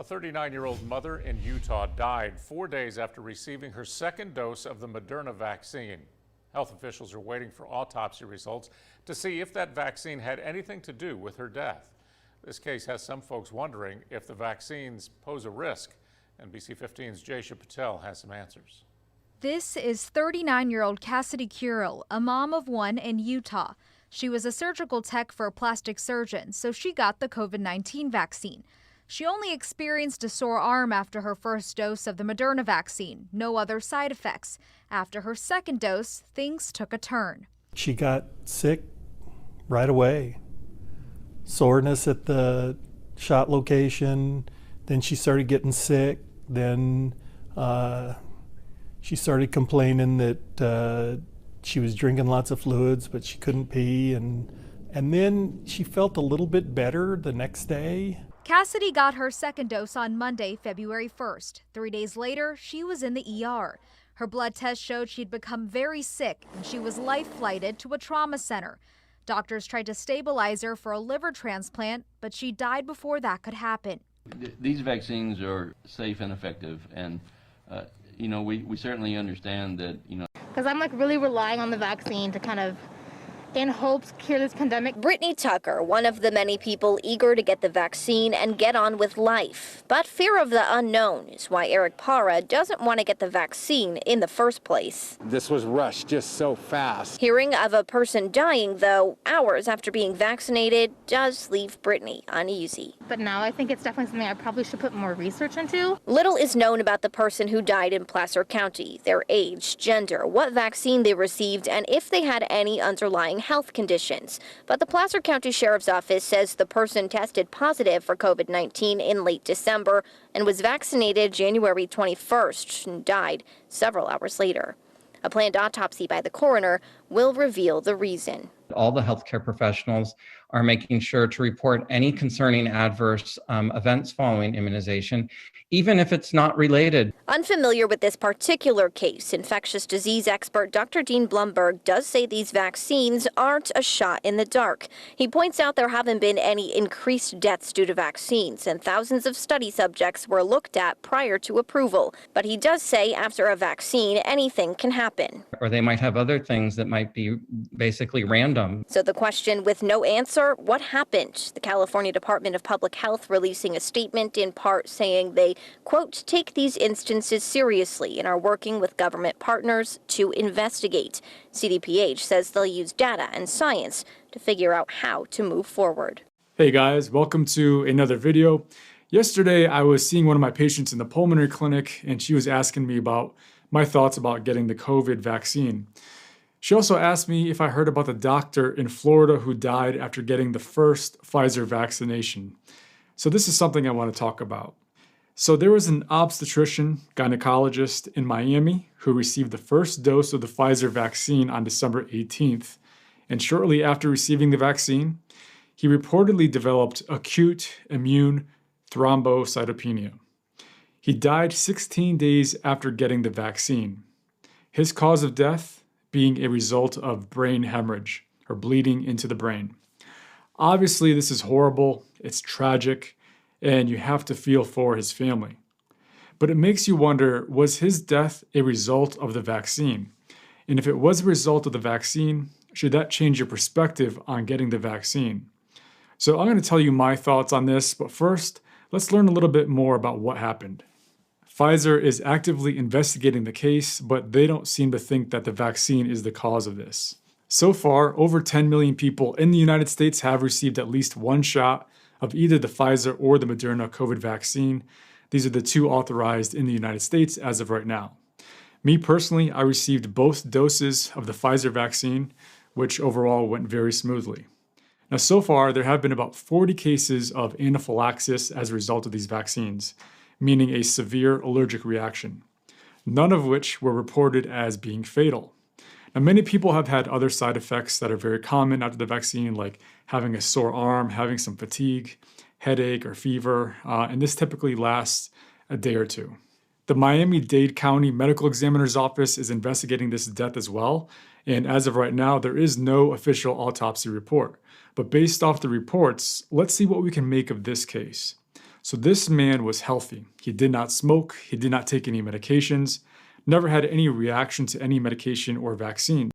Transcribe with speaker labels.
Speaker 1: A 39-year-old mother in Utah died 4 days after receiving her second dose of the Moderna vaccine. Health officials are waiting for autopsy results to see if that vaccine had anything to do with her death. This case has some folks wondering if the vaccines pose a risk. NBC 15's Jaysha Patel has some answers.
Speaker 2: This is 39-year-old Cassidy Curel, a mom of one in Utah. She was a surgical tech for a plastic surgeon, so she got the COVID-19 vaccine. She only experienced a sore arm after her first dose of the Moderna vaccine, no other side effects. After her second dose, things took a turn.
Speaker 3: She got sick right away. Soreness at the shot location, then she started getting sick, then she started complaining that she was drinking lots of fluids, but she couldn't pee, and then she felt a little bit better the next day.
Speaker 2: Cassidy got her second dose on Monday, February 1st. 3 days later, she was in the ER. Her blood test showed she'd become very sick, and she was life-flighted to a trauma center. Doctors tried to stabilize her for a liver transplant, but she died before that could happen.
Speaker 4: These vaccines are safe and effective, and we certainly understand that,
Speaker 5: because I'm really relying on the vaccine to kind of, in hopes, cure this pandemic.
Speaker 6: Brittany Tucker, one of the many people eager to get the vaccine and get on with life. But fear of the unknown is why Eric Parra doesn't want to get the vaccine in the first place.
Speaker 7: This was rushed just so fast.
Speaker 6: Hearing of a person dying, though, hours after being vaccinated, does leave Brittany uneasy.
Speaker 5: But now I think it's definitely something I probably should put more research into.
Speaker 6: Little is known about the person who died in Placer County, their age, gender, what vaccine they received, and if they had any underlying health conditions. But the Placer County Sheriff's Office says the person tested positive for COVID-19 in late December and was vaccinated January 21st and died several hours later. A planned autopsy by the coroner will reveal the reason.
Speaker 8: All the healthcare professionals are making sure to report any concerning adverse events following immunization, even if it's not related.
Speaker 6: Unfamiliar with this particular case, infectious disease expert Dr. Dean Blumberg does say these vaccines aren't a shot in the dark. He points out there haven't been any increased deaths due to vaccines, and thousands of study subjects were looked at prior to approval. But he does say after a vaccine, anything can happen.
Speaker 8: Or they might have other things that might be basically random.
Speaker 6: So the question with no answer, what happened? The California Department of Public Health releasing a statement in part saying they, quote, take these instances seriously and are working with government partners to investigate. CDPH says they'll use data and science to figure out how to move forward.
Speaker 9: Hey guys, welcome to another video. Yesterday I was seeing one of my patients in the pulmonary clinic and she was asking me about my thoughts about getting the COVID vaccine. She also asked me if I heard about the doctor in Florida who died after getting the first Pfizer vaccination. So this is something I want to talk about. So there was an obstetrician, gynecologist in Miami who received the first dose of the Pfizer vaccine on December 18th. And shortly after receiving the vaccine, he reportedly developed acute immune thrombocytopenia. He died 16 days after getting the vaccine. His cause of death being a result of brain hemorrhage or bleeding into the brain. Obviously, this is horrible, it's tragic, and you have to feel for his family. But it makes you wonder, was his death a result of the vaccine? And if it was a result of the vaccine, should that change your perspective on getting the vaccine? So I'm going to tell you my thoughts on this, but first, let's learn a little bit more about what happened. Pfizer is actively investigating the case, but they don't seem to think that the vaccine is the cause of this. So far, over 10 million people in the United States have received at least one shot of either the Pfizer or the Moderna COVID vaccine. These are the two authorized in the United States as of right now. Me personally, I received both doses of the Pfizer vaccine, which overall went very smoothly. Now, so far, there have been about 40 cases of anaphylaxis as a result of these vaccines, meaning a severe allergic reaction, none of which were reported as being fatal. Now, many people have had other side effects that are very common after the vaccine, like having a sore arm, having some fatigue, headache, or fever, and this typically lasts a day or two. The Miami-Dade County Medical Examiner's Office is investigating this death as well, and as of right now, there is no official autopsy report. But based off the reports, let's see what we can make of this case. So this man was healthy. He did not smoke, he did not take any medications, never had any reaction to any medication or vaccine.